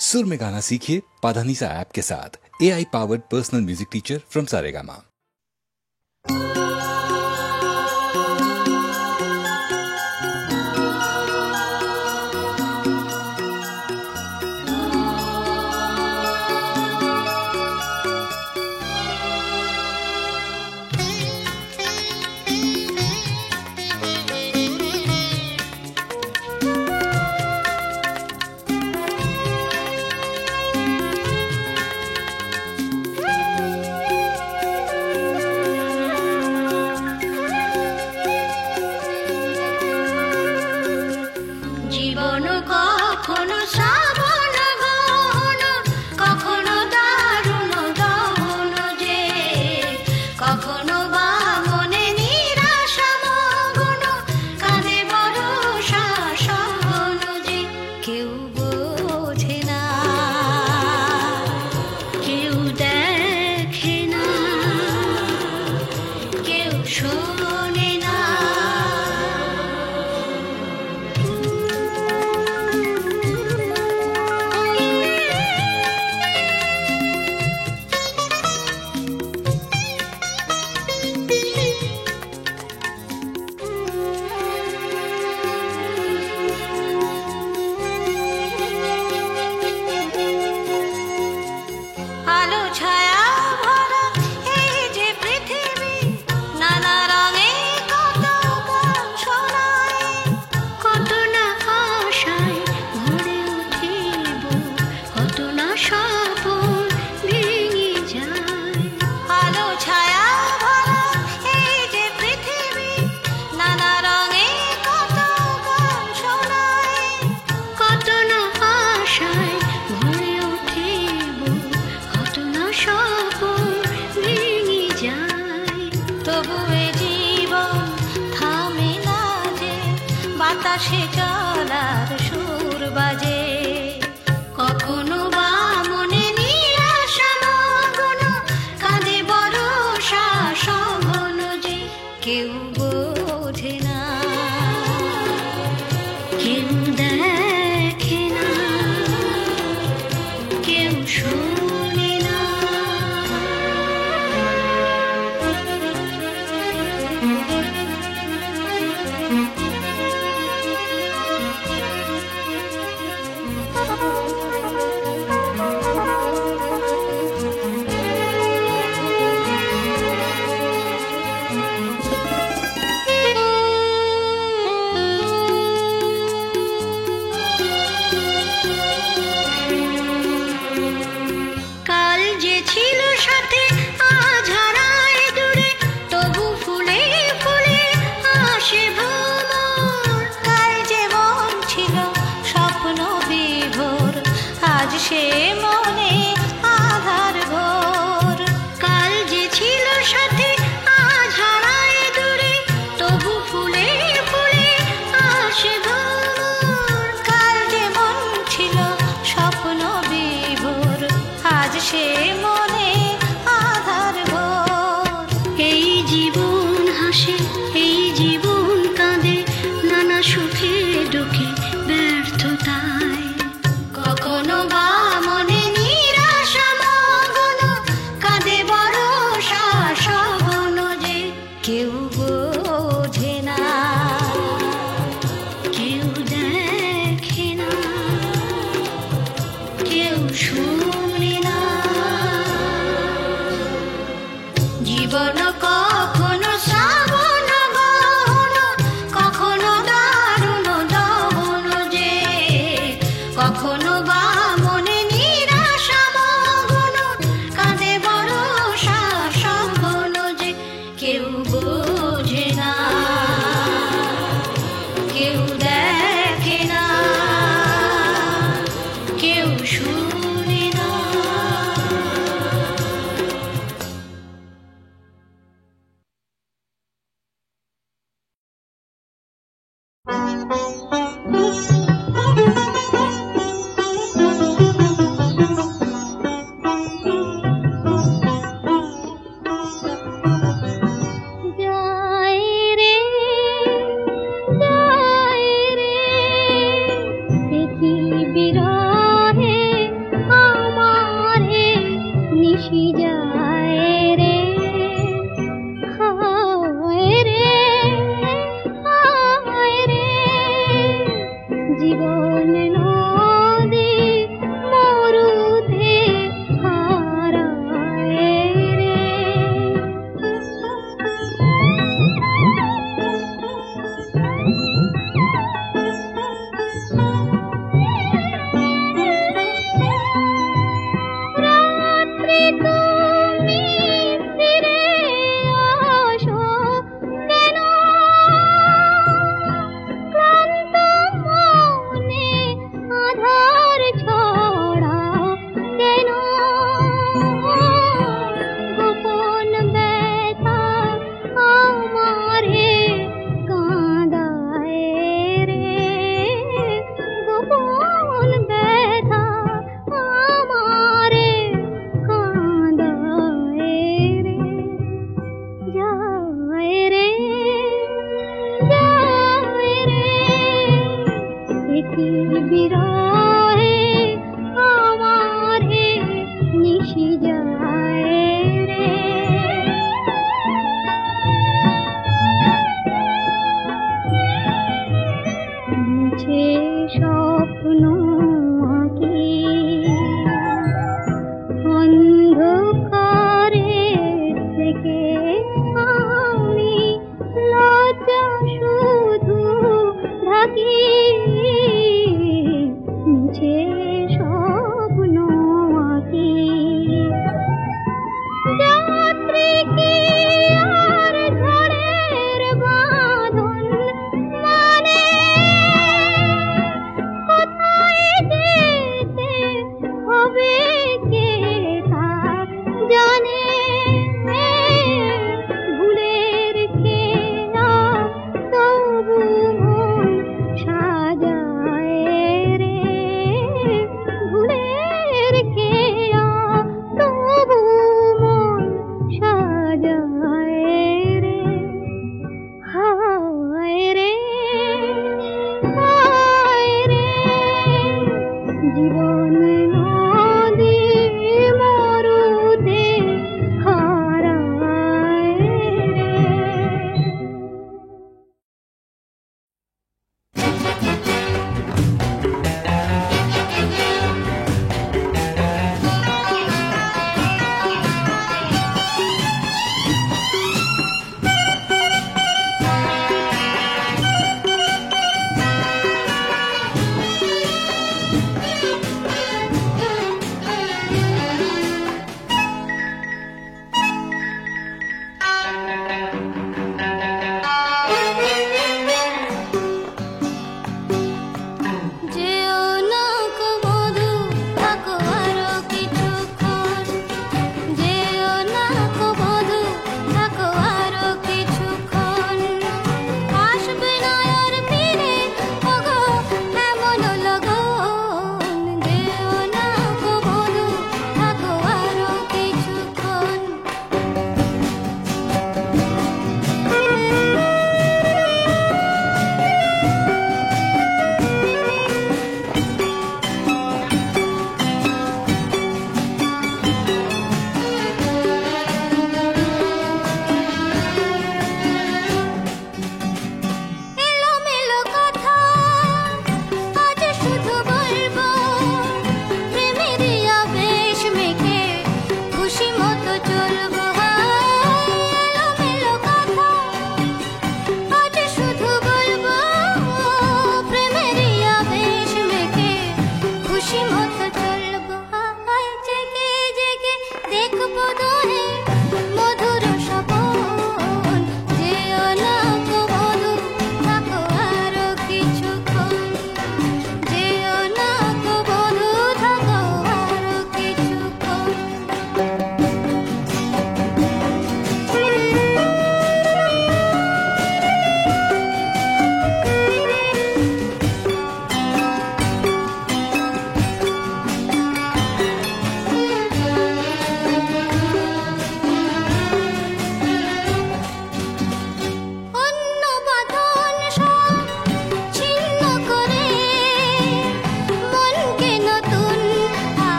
सुर में गाना सीखिए पाधानीसा ऐप के साथ। AI powered personal music teacher from Saregama. বাতাসে চলার সুর বাজে, কখনো বা মনে নিরাশা মগ্ন, কাঁদে বরষা সঘন যে কেউ বোঝে না, কেউ দেখে না, কেউ শোনে না। সে মনে আধার ঘোর, কাল যে ছিল সাথে আজ হারায় দূরে, তবু ফুলে ফুলে আসে ভোর। কাল যে মন ছিল স্বপ্ন বিভোর, আজ সে মনে আধার ঘোর। এই জীবন হাসে, এই জীবন কাঁদে, নানা সুখে দুঃখে ব্যর্থতায়, কখনো বা মনে নিরাশা মগ্ন, কাঁদে বরষা সঘন যে কেউ বোঝে না, কেউ দেখে না, কেউ শুনে না। জীবন কখনো শ্রাবণ গহন, কখনো দারুণ দহন যে, কখনো বা মনে নিরাশা মগ্ন, কাঁদে বরষা সঘন যে কেউ বোঝে না, কেউ দেখে না, কেউ শুনে না।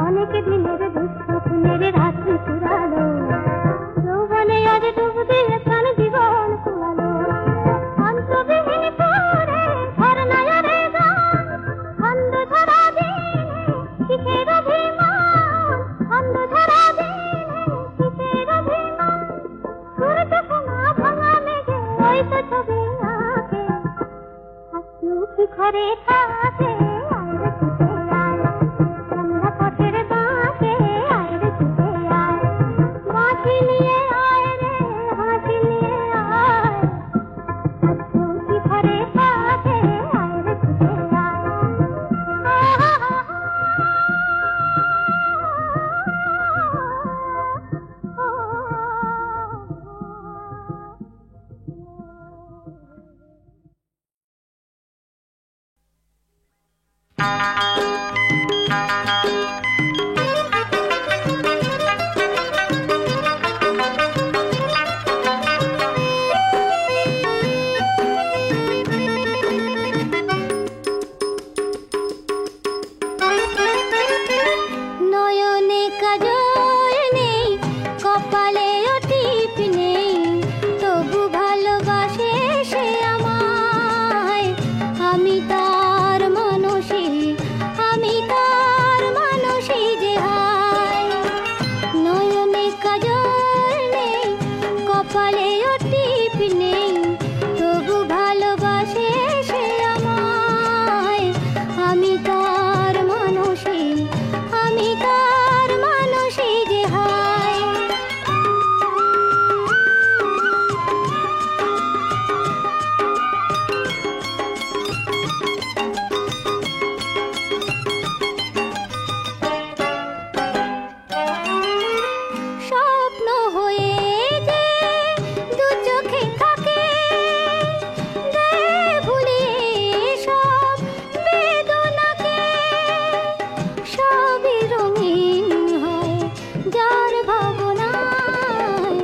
অনেক দিনের দুঃস্বপ্ন মেরে রাত্রি পুরালো যৌবনে আজ ডুব দিয়ে প্রাণ জীবন কুয়ালো অন্তবিহীন পরে ঝরনায়ারে গান অন্ধ ধরা দিনে কিসের অভিমান অন্ধ ধরা দিনে কিসের অভিমান সূর্য সোনা ভাঙা মেঘে ওই তো ছবি আঁকে হাসি উঠি ঘরে থাকে আইরে ছুটে আয় সন্ধ্যা পথের বাঁকে আইরে ছুটে আয় বাঁশি নিয়ে আয় রে হাসি নিয়ে আয় হাসি উঠি ঘরে থাকে আইরে ছুটে নয়নে কাজল নেই কপালেও টিপ নেই তবু ভালোবাসে সে আমায় আমি তার মানুষী যে হায় নয়নে কাজল নেই কপালেও টিপ নেই তবু ভালোবাসে সে আমায় আমি তার মানুষী যে হায় স্বপ্ন হয়ে যে দু চোখে থাকে গায়ে ভুলিয়ে সব বেদনাকে সবই রঙিন হয় যার ভাবনায়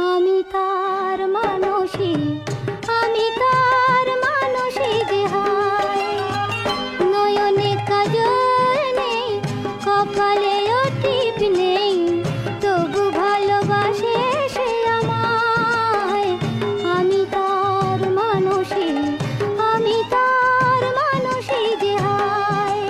আমি তার মানুষী যে হায় নয়নে কাজল নেই কপালেও টিপ নেই তবু ভালোবাসে সে আমায় আমি তার মানুষী যে হায়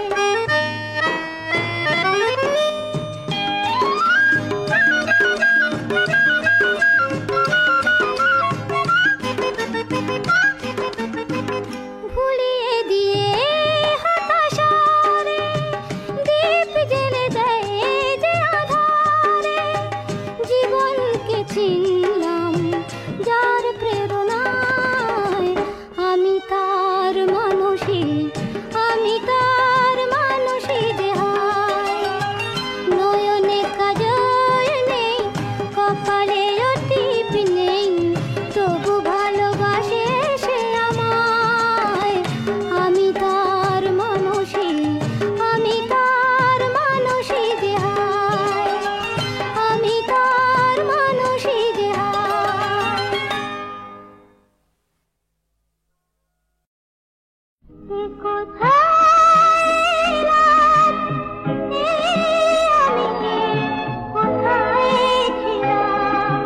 ভুলিয়ে দিয়ে হতাশারে দীপ জ্বেলে দেয় যে আধারে জীবনকে চিনলাম যার প্রেরণায় আমি তার মানুষী যে হায় নয়নে কাজল নেই কপালেও টিপ নেই তবু ভালোবাসে সে আমায় আমি তার মানুষী যে হায় আমি তার মানুষী যে হায় কোথায় রাত আমি কোথায় ছিলাম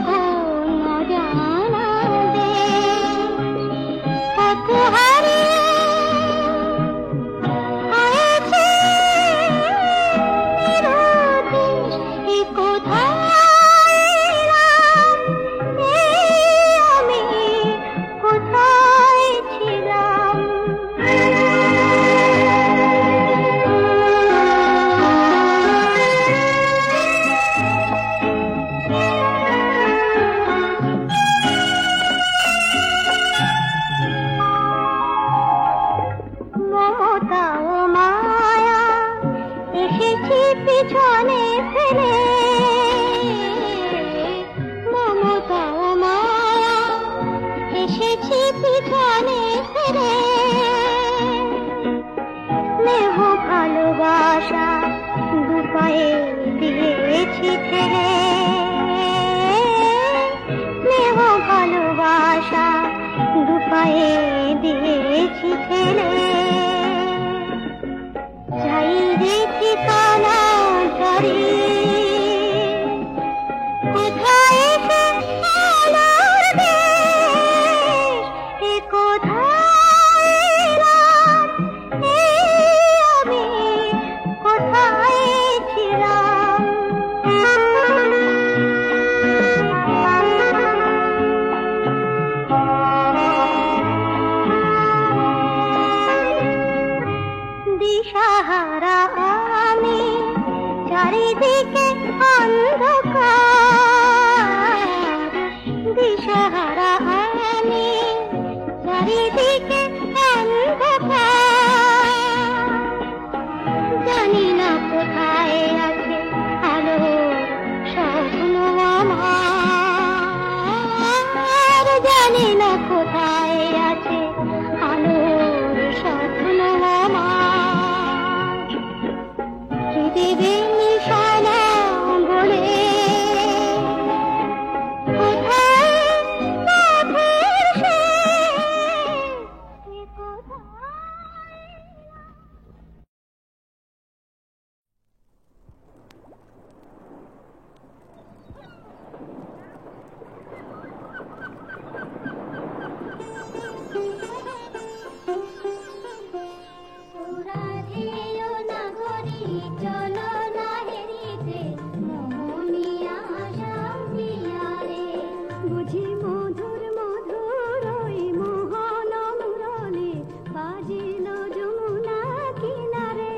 কোন জানা দে পথ হারিয়ে হয়েছে নিরতি কোথায় রাত আমি কোথায় ছিলাম মমতা ও মায়া এসেছি পিছনে ফেলে মমতা ও মায়া এসেছি পিছনে ফেলে স্নেহ ভালোবাসা দুপায়ে দিয়েছি ঠেলে স্নেহ ভালোবাসা দুপায়ে দিয়েছি ঠেলে চারিদিকে অন্ধকার, দিশাহারা আমি, চারিদিকে অন্ধকার, জানি না কোথায় আছে আলো স্বপ্ন আমার, জানি না কোথায় আছে আলোর স্বপ্ন আমার, হৃদয়ে নিশানা বলে কোথায় পথের শেষ, কোথায়। রাধেয় নাগরী চলো না হেরিতে মোহনিয়া শান্তিয়ারে, বুঝি মধুর মধুর ওই মোহন মুরলি বাজিল যমুনা কিনারে,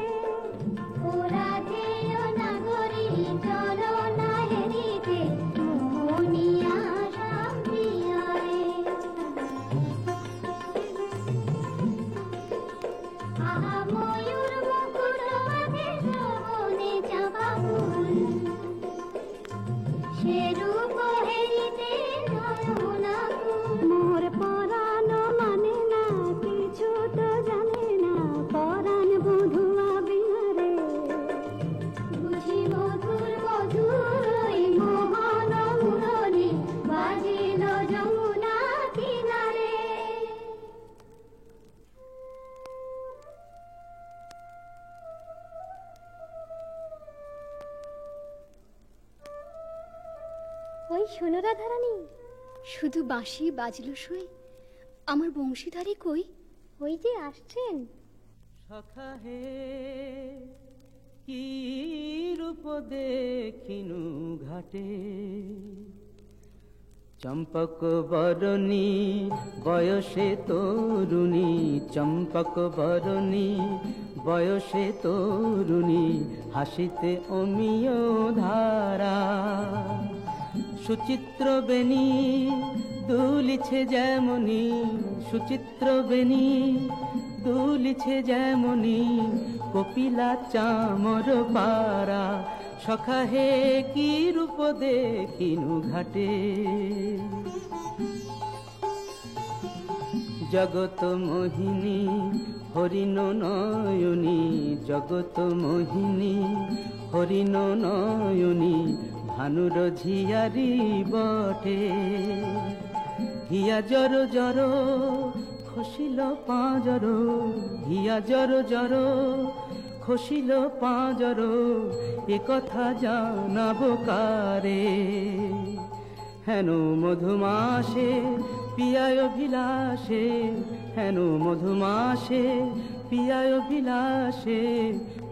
ও রাধেয় নাগরী চলো না হেরিতে মোহনিয়া শান্তিয়ারে। আহা ময়ূর মুকুট মাথে শোভনে চাঁপা ফুল, সে রূপ হেরিতে নয়না ফুল। মোর পরাণ মানে না কিছু তো জানে না, পরাণ বধুয়া বিহারে, বুঝি মধুর মধুর ওই মোহন মুরলি বাজিল যমুনা কিনারে। ওই শোনো রাধারানী, শুধু বাঁশি বাজলো সই, আমার বংশীধারী কই? ওই যে আসছেন। সখা হে কি রূপ দেখিনু ঘাটে, চম্পক বরণী বয়সে তরুণী, চম্পক বরণী বয়সে তরুণী, হাসিতে অমিয় ধারা, সুচিত্র বেণী দুলিছে যেমনি, সুচিত্র বেণী দুলিছে যেমনি, কপিলা চামর পারা, সখা হে কি রূপ দেখিনু ঘাটে। জগত মোহিনী হরিণ নয়নী, জগত মোহিনী হরিণ নয়নী, ভানুর ঝিয়ারি বটে, হিয়া জর জর খসিল পাঁজর, হিয়া জর জর খসিল পাঁজর, এ কথা জানাবো কারে, হেন মধুমাসে পিয়ায় অভিলাষে, হেন মধুমাসে পিয়ায় অভিলাষে,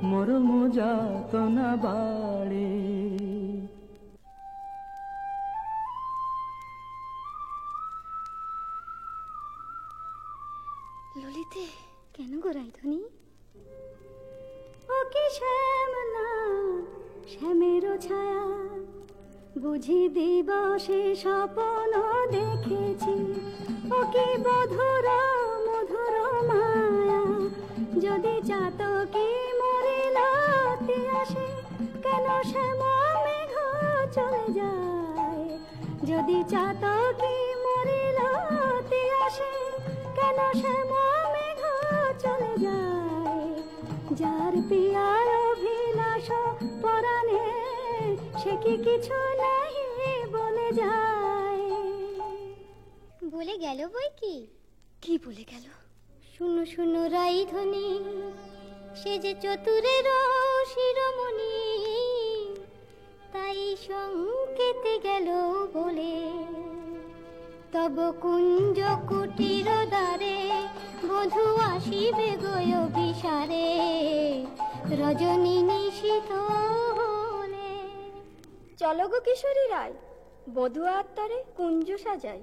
মরম যাতনা বাড়ে। ললিতে কেন গো রাইধনী? ও কি শ্যামলা শ্যামেরও ছায়া, বুঝি দিবসে স্বপ্ন দেখেছি, ও কি মধুর মধুর মায়া, যদি চাতকি মরিলাতে আসে, কেন শ্যামা মেঘ চলে যায়, যদি চাতকি মরিলাতে আসে, কেন শ্যামা মেঘ চলে যায়, যার পিয়ার অভিলাষ পরাণে, সে কি কিছু নাহি বলে যায়। বলে গেল বই কি? কি বলে গেল? শুনো শুনো রাইধনী, সে যে চতুরের শিরোমণি, তাই সংকেতে গেল বলে, তব কুঞ্জ কুটির দ্বারে বধূ আসিবে গয় বিসারে, রজনী নিশীথ হলে। চলো গো কিশোরী রায়, বধূ আত্মারে কুঞ্জ সাজাই।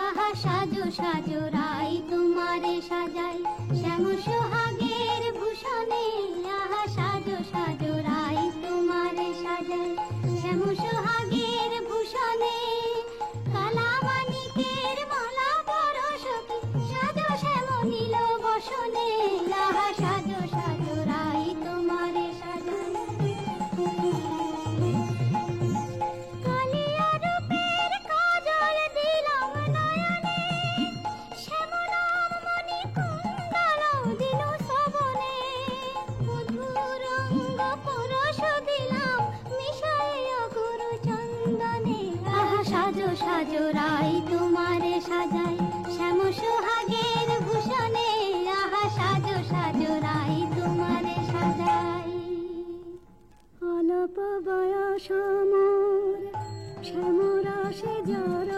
আহা সাজো সাজো রাই তোমারে সাজাই, শ্যাম সোহাগের ভূষণে সাজো রাই তোমারে সাজাই শ্যাম সোহাগের ভূষণে আহা সাজো সাজো রাই তোমারে সাজাই অল্প বয়স মোর শ্যামরাশে জর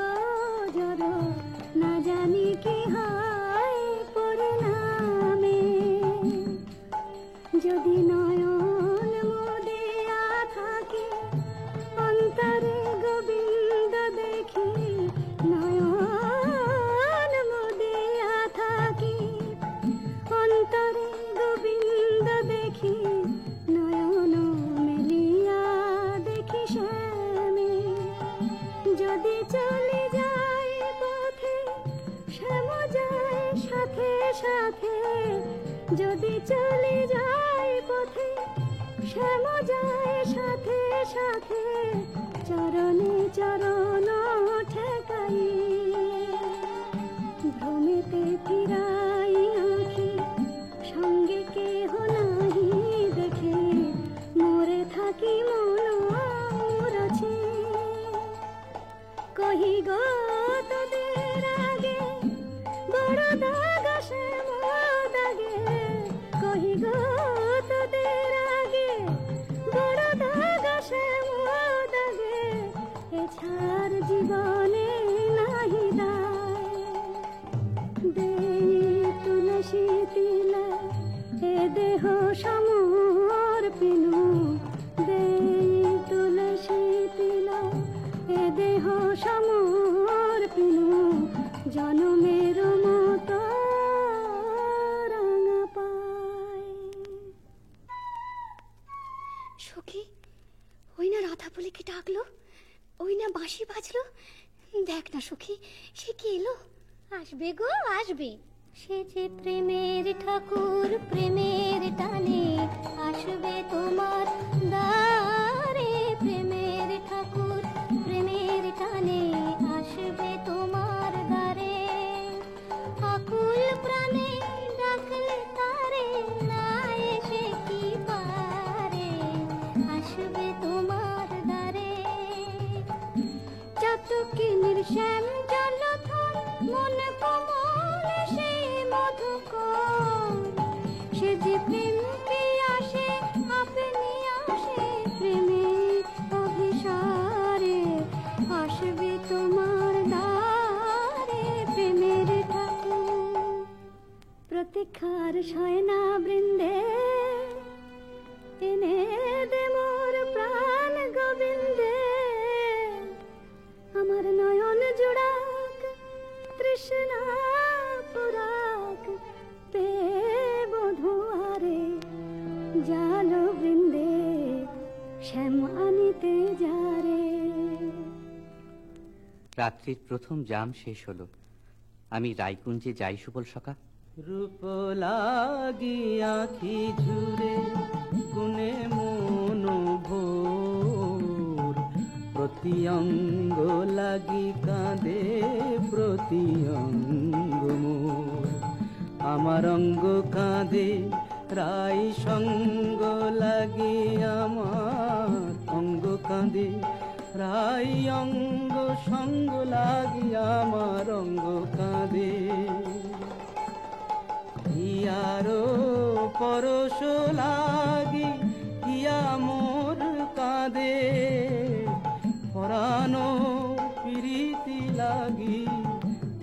জর না জানি কি হয় পরিণামে যদি নয়ন মোদিয়া থাকে অন্তরে গোবিন্দ দেখি নয়ন মোদিয়া থাকি অন্তরে গোবিন্দ দেখি নয়ন মেলিয়া দেখি শ্যামে যদি চলে যায় পথে শ্যাম যায় সাথে সাথে যদি চলে যায় পথে শ্যাম যায় সাথে সাথে চরণে চরণ ঠেকাই ভ্রমেতে ফিরাই আঁখি সঙ্গে কেহ নাহি দেখে মরে থাকি মন রছে কহি গো তোদের আগে বড় দাগ শ্যাম দাগে কহি গো তোদের আগে বড় দাগ শ্যাম দাগে এছাড় জীবনে নাহি দায় দেই তুলসী তিলা এ দেহ সমর্পিনু দেই তুলসী তিলা এ দেহ সমর্পিনু জনমের মতো রাঙা পায়। সখী ওই না রাধা বলে কি ডাকলো, ওই না বাঁশি বাজলো, দেখ না সখী সে কি এলো। আসবে গো আসবে, সে যে প্রেমের ঠাকুর প্রেমের টানে আসবে তোমার দ্বারে। প্রেমের ঠাকুর প্রেমের টানে আসবে তোমার দ্বারে। আকুল প্রাণে ডাকলে তারে না এসে কি পারে, আসবে তোমার দ্বারে। চাতকিনীর শ্যাম জলথল মন কমল সে মধুকর, সে যে প্রেম পিয়াসে আপনি আসে প্রেমের অভিসারে। আসবে তোমার দ্বারে প্রেমের ঠাকুর। প্রতীক্ষার শয়না বৃন্দে এনে দে মোর প্রাণ গোবিন্দে। আমার নয়ন জোড়াক তৃষ্ণা পুরাক পে বধুয়ারে। জাল বৃন্দে শ্যাম আনিতে যারে। রাত্রির প্রথম জাম শেষ হলো। আমি রায়কুঞ্জে যাই সুবল সখা। রূপ লাগি আঁখি ঝুরে গুনে মন ভোর, প্রতি অঙ্গ লাগি কাঁদে প্রতি অঙ্গ মোর। আমার অঙ্গ কাঁদে রাই সঙ্গ লাগি, আমার অঙ্গ কাঁদে রাই অঙ্গ সঙ্গ লাগি, আমার অঙ্গ কাঁদে। হিয়ারো পরশ লাগি হিয়া মোর কাঁদে, পরানো প্রীতি লাগি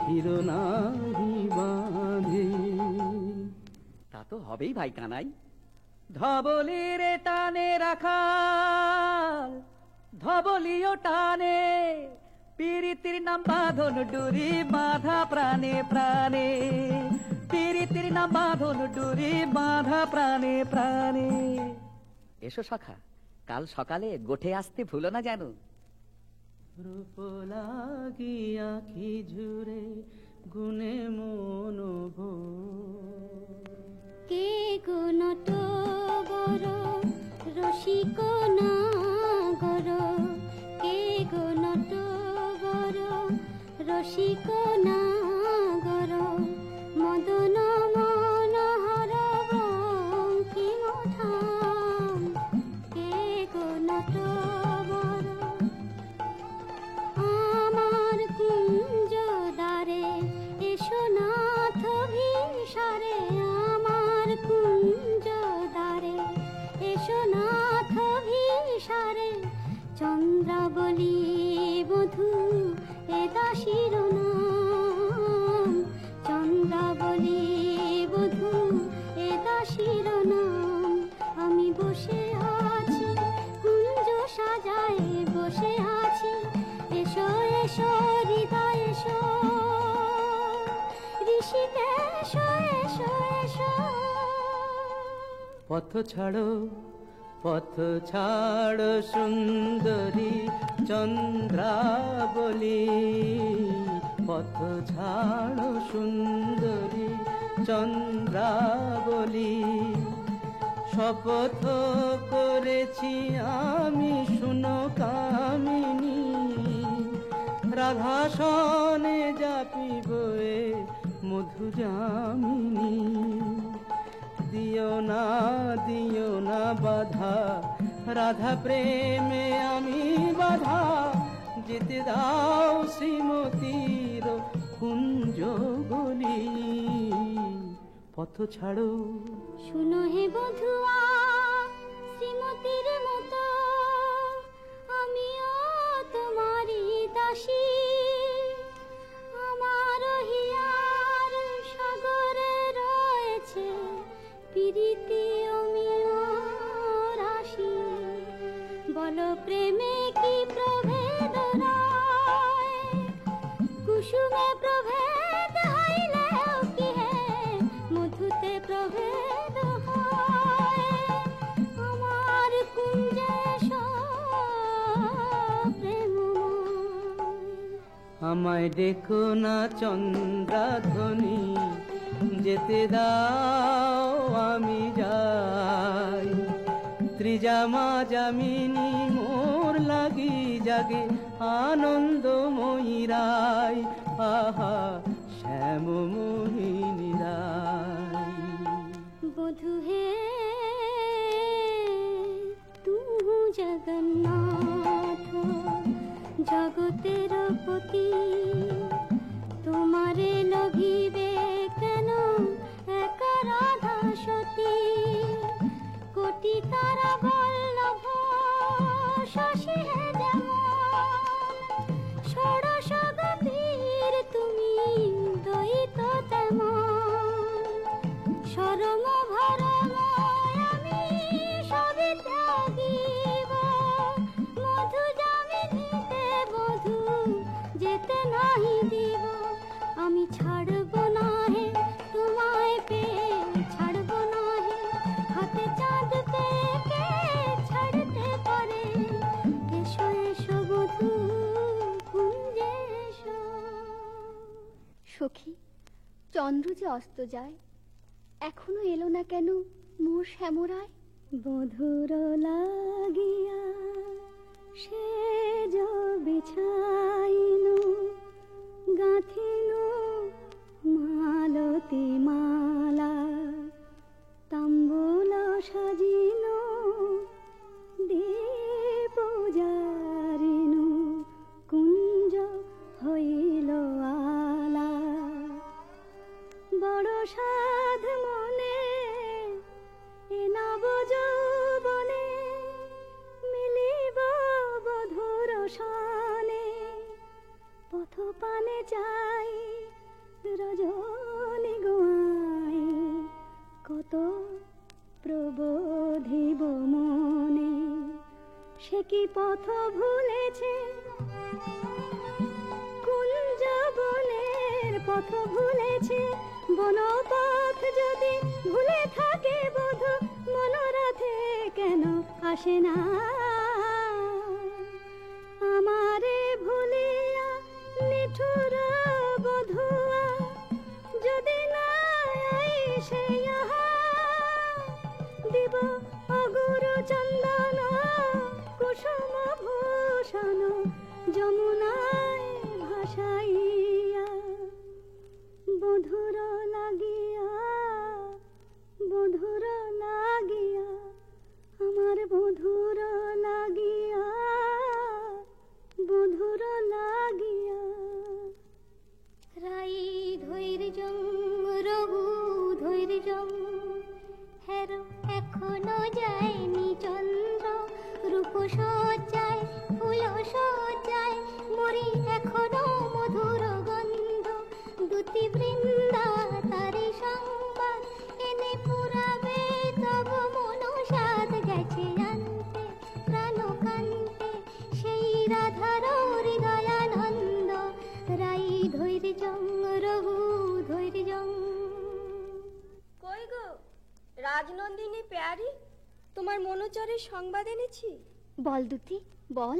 হিরো নাহি বাঁধে। তা তো হবেই ভাই কানাই। ধবলির টানে রাখাল ধবলিও টানে, পীড়িতির নাম বাঁধন ডুরি বাঁধা প্রাণে প্রাণে। পীড়িতির নাম বাঁধন ডুরি বাঁধা প্রাণে প্রাণে। এসো সখা, কাল সকালে গোঠে আসতে ভুলো না যেন। রূপ লাগি আঁখি ঝুরে গুনে মন ভোর। কে গো নটবর রসিক নাগর, কে গো নটবর রসিক নাগর। মদন মনোহর বঙ্কিমধাম, কে গো নটবর আমার শিরোনাম, চন্দ্রাবলী বধূ এ দাসীর নাম। আমি বসে আছি কুঞ্জ সাজায় বসে আছি, এসো এসো হৃদয় এসো, ঋষিকেশ এসো এসো। পথ ছাড়ো সুন্দরী চন্দ্রাবলী, পথ ছাড়ো সুন্দরী চন্দ্রাবলী। শপথ করেছি আমি শুনো কামিনী, রাধা সনে যাপিব এ মধু যামিনী। দিও না বাধা, রাধা প্রেমে আমি বাধা, যেতে দাও শ্রীমতীর কুঞ্জ গলি। পথ ছাড়ো শুনো হে বধুয়া শ্রীমতীর মতো, আমিও তোমারই দাসী। আমার হিয়ার সাগরে রয়েছে প্রীতি অমিয় রাশি। বলো প্রেমে কি প্রভেদ রয়, কুসুমে প্রভেদ হইলেও কি হে মধুতে প্রভেদ হয়। আমার কুঞ্জে প্রেমময়। আমায় দেখো না চন্দ্রাধ্বনি, যেতে দাও আমি যাই। ত্রিজামা যামিনী মোর লাগি জাগে আনন্দময়ী রায়, আহা শ্যাম মোহিনী রায়। বধু হে তুহু জগন্নাথ জগতের পতি, তোমারে লভিবে কেন এক রাধা সতী। কোটি তারা বল্লভ শশী হে যেমন, ষোড়শ গতির তুমি দ্বৈত তেমন। শরম ভরম আমি সবে ত্যাগিব, মধু যামিনীতে বধূ যেতে নাহি দিব। আমি ছাড়ব না হে তোমায় পেয়ে, ছাড়ব না হে হাতে চাঁদ পেয়ে, কে ছাড়তে পারে। এসো এসো বধূ কুঞ্জে এসো। সখী, চন্দ্র যে অস্ত যায়, এখনো এলো না কেন মোর শ্যামরায়। বধুর লাগিয়া সে বিছাইনু, গাঁথিনু মালতী মালা, তাম্বুল সাজিনু দীপ জারিনু, কুঞ্জ হইল আলা। বড় সাধ মনে এ নব যৌবনে, মিলিব বধুর শানে। পথ পানে চাই রজনী গোয়াই, কত প্রবোধিব মনে। সে কি পথ ভুলেছে কুঞ্জ বনের পথ ভুলেছে। বনপথ যদি ভুলে থাকে বধূ, মনোরথে কেন আসে না। আমারে ভুলিয়া নিঠুর বধুয়া, যদি না আইসে ইহা, দিব অগুরু চন্দন কুসুম ভূষণ যমুনায় ভাসাইয়া। বধুর লাগিয়া বধুর লাগিয়া, আমার বধুর লাগিয়া, বধুর লাগিয়া। রাই ধৈর্যং রঘু ধৈর্যং, হের এখনো যায়নি চন্দ্র। রূপ সজ্জায় ফুল সজ্জায় মরি এখনো মধুর দুটি বৃন্দা তারে সংবাদ এনে পুরাবে তব মনসাদ গেছে আনতে প্রাণকান্তে সেই রাধার হৃদয়ানন্দ রাই ধৈর্যং রঘু ধৈর্যং। কই গো রাজনন্দিনী প্যারি, তোমার মনোচরের সংবাদ এনেছি। বল দুটি বল।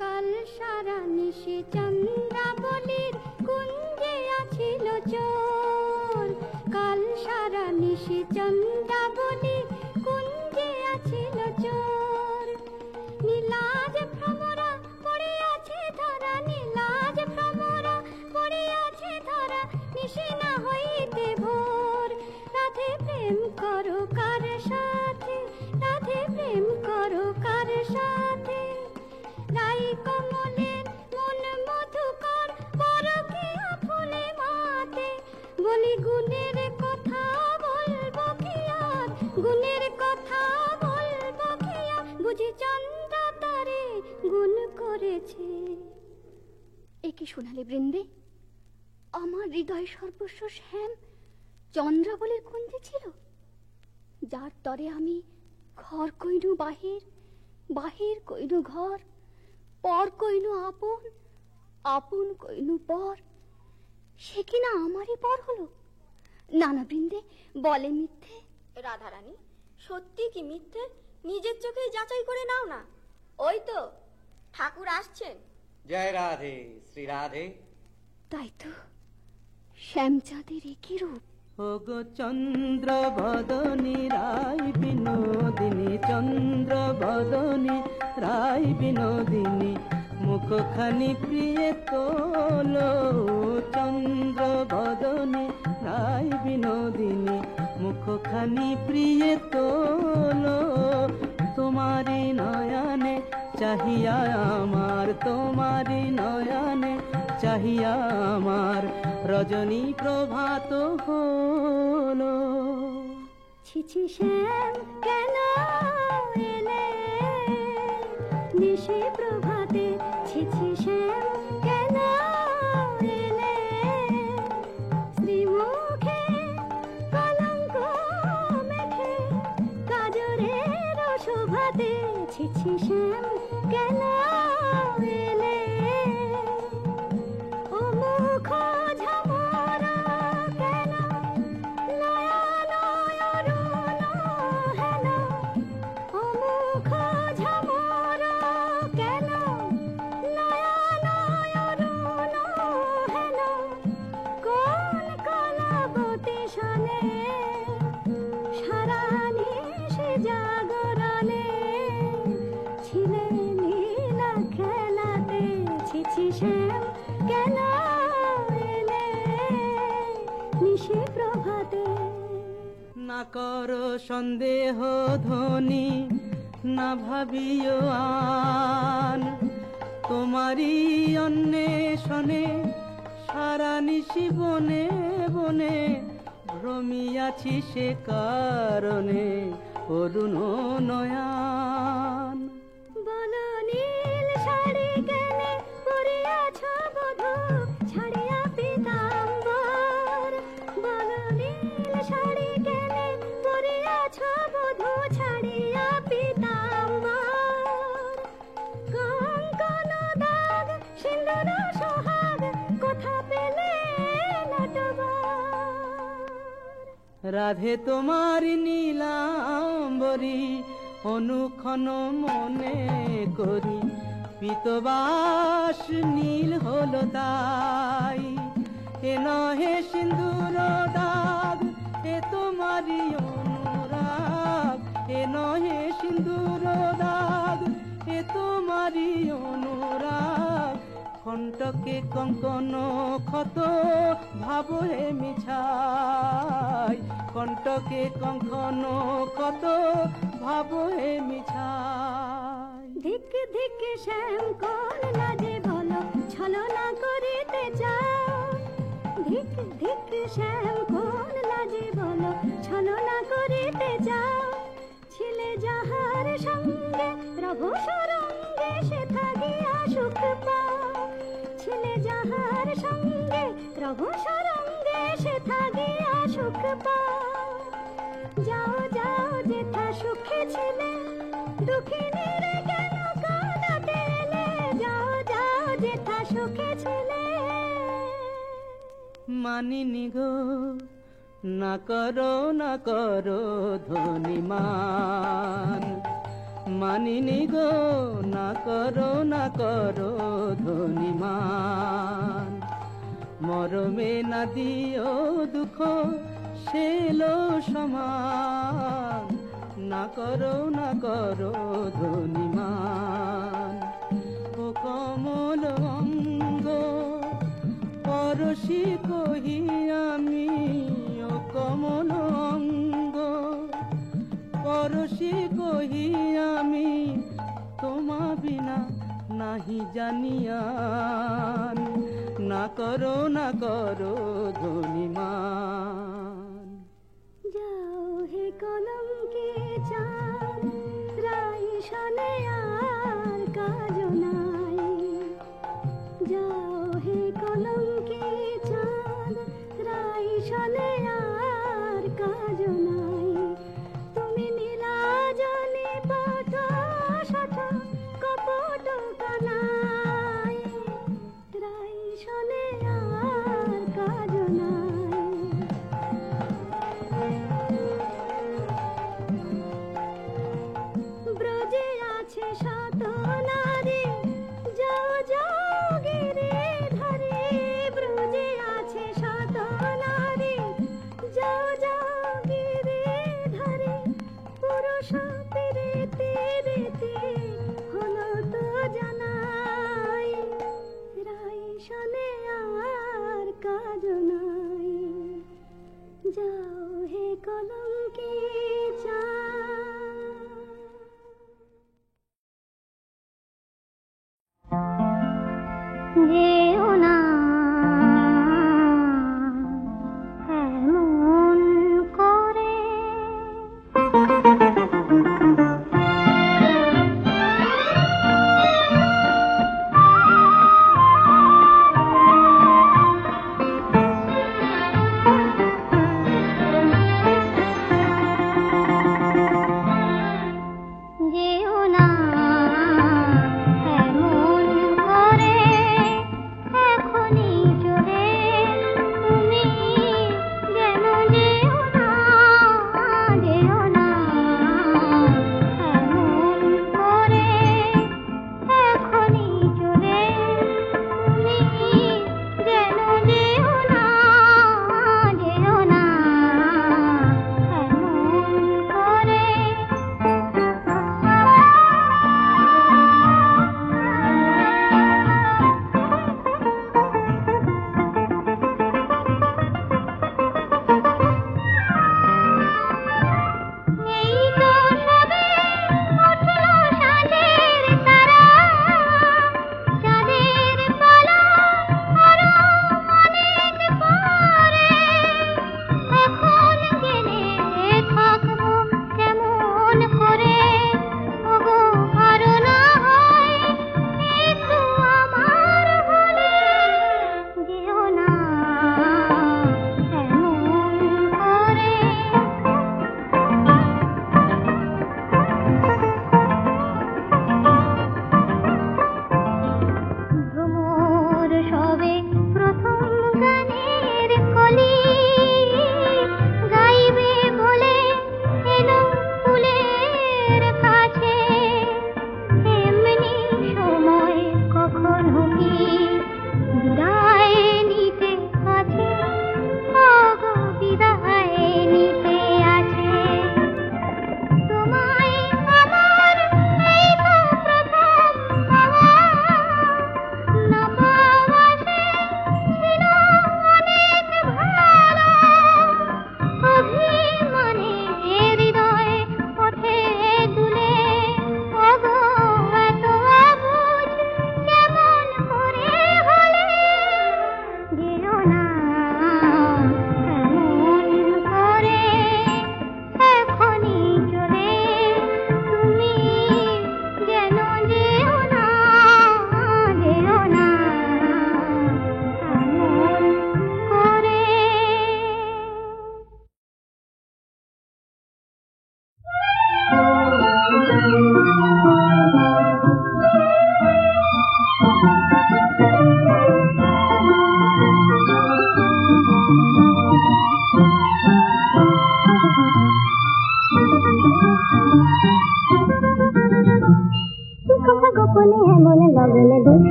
কাল সারা নিশে চন্দ্রাবলীর কুঞ্জে আছিল চোর, কাল সারা নিশে চন্দ্রাবলীর কুঞ্জে আছিল চোর। নীলাজ ভ্রমরা পড়ে আছে ধরা, নীলাজ ভ্রমরা পড়ে আছে ধরা, নিশে না হইতে ভোর। রাধে প্রেম করো কার সাথে, রাধে প্রেম করো কার সাথে। রাই কমলের মন মধুকর পরকিয়া ফুলে মাতে। বলি গুণের কথা বলবো কি আর, গুণের কথা বলবো কি আর, বুঝি চন্দ্রা তারে গুণ করেছে। এ কি শোনালে বৃন্দে? আমার হৃদয় সর্বস্ব শ্যাম চন্দ্রাবলীর কুঞ্জে ছিল, যার তরে আমি ঘর কইনু বাহির, বাহির কইনু ঘর, পর কইনু আপন, আপন কইনু পর। সে কিনা আমারই পর হলো। নানা বৃন্দে বলে মিথ্যে। রাধারানী, সত্যি কি মিথ্যে নিজের চোখে যাচাই করে নাও না। ওই তো ঠাকুর আসছেন। জয় রাধে শ্রী রাধে। তাই তো, শ্যামচাঁদের একই রূপ। ওগো চন্দ্র বদনী রায় বিনোদিনী, চন্দ্র বদনী রায় বিনোদিনী, মুখখানি প্রিয়ে তোলো। চন্দ্র বদনী রায় বিনোদিনী, মুখখানি প্রিয়ে তোলো। তোমারি নয়নে চাহিয়া আমার, তোমারি নয়নে চাহিয়া আমার রজনী প্রভাত হলো। ছিছি শ্যাম কেন এলে নিশি প্রভাতে, ছিছি শ্যাম কেন এলে শ্রীমুখে কলঙ্ক মেখে কাজরের শোভাতে। ছিছি শ্যাম কেন এলে ও মুখ ঝামরা কেন, নয়ন অরুণ হেন। ও মুখ ঝামরা কেন, নয়ন অরুণ হেন। কোন কলাবতী শনে সারা নিশে জাগরণে ছিলে নীলা খেলাতে। ছিছি শ্যাম কেন এলে নিশি প্রভাতে। না করো সন্দেহ ধ্বনি, না ভাবিও আন, তোমারই অন্বেষণে সারা নিশি বনে বনে ভ্রমিয়াছি, সে কারণে অরুণ নয়ান। বলো নীল শাড়ি কেনে পরিয়াছ বধূ ছাড়িয়া পীতাম্বর। বলো নীল শাড়ি কেনে পরিয়াছ বধূ ছাড়িয়া পীতাম্বর। কঙ্কন দাগ সিন্দুর সোহাগ কোথা পেলে নটবর। রাধে তোমার নীলাম্বরী অনুক্ষণ মনে করি, পীতবাস নীল হলো তাই। এ নহে সিন্দুর দাগ, এ তোমারই অনুরাগ। এ নহে সিন্দুর দাগ, এ তোমারই অনুরাগ। কণ্টকে কঙ্কন ক্ষত ভাব হে মিছাই, কণ্টকে কঙ্কন ক্ষত ভাব হে মিছাই। ধিক ধিক শ্যাম কোন লাজে বলো ছলনা করিতে চাও। ধিক ধিক শ্যাম কোন লাজে বলো ছলনা করিতে চাও। ছিলে যাহার সঙ্গে রঘু সরঙ্গে সে থাকিয়া সুখ পাও। ছিলে যাহার সঙ্গে রঘু সরঙ্গে পাও। যাও যাও যেথা সুখে ছিলে, দুঃখিনী রে কেন কাঁদাতে এলে? যাও যাও যেথা সুখে ছিলে। মানিনি গো না করো ধনীমান, মানিনি গো না করো ধনীমান। মরমে না দিও দুঃখ সেলো সমান, না করো ধনীমান। ও কমল অঙ্গ পরশি কহি আমি, ও কমল অঙ্গ পরশি কহি আমি, তোমা বিনা নাহি জানিয়ান, না করো ধনীমান। যাও হে কলঙ্কে চাঁদ, রাই শনে আর কাজ নাই। যাও হে কলঙ্কে চাঁদ, রাই শনে আর কাজ নাই। তুমি নীলাজলে পথ শঠ কপট কানাই, রাই শনে আর কাজ নাই। ব্রজে আছে শত নারী, যাও যাও গিরে ধরে। ব্রজে আছে শত নারী, যাও যাও গিরে ধরে। পুরুষ পেরেতে রেতে হলো তো জানাই, রাই শনে আর কাজ নাই। যাও হে কলঙ্কে চাঁদ। যেও না এমন করে,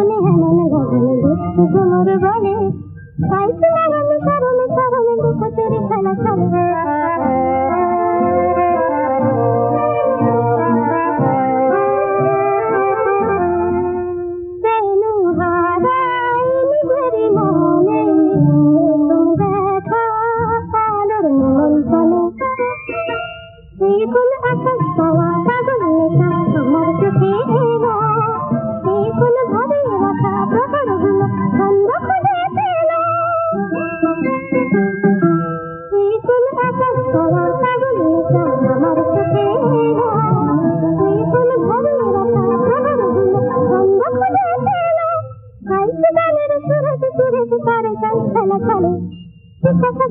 গোপনে হেমন গগনে দুষ্টু ভ্রমর বলে পাইছি লাগামে সারমে সারমে লুকোচুরি খেলা চলে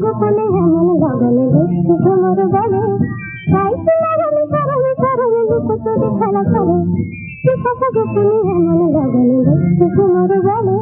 গোপনে হেমন গগনে দুষ্টু ভ্রমর বলে পাইছি লাগামে সারমে সারমে লুকোচুরি খেলা চলে গোপনে হেমন গগনে দুষ্টু ভ্রমর বলে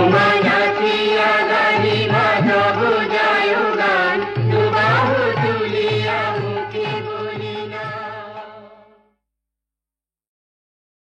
Umanatia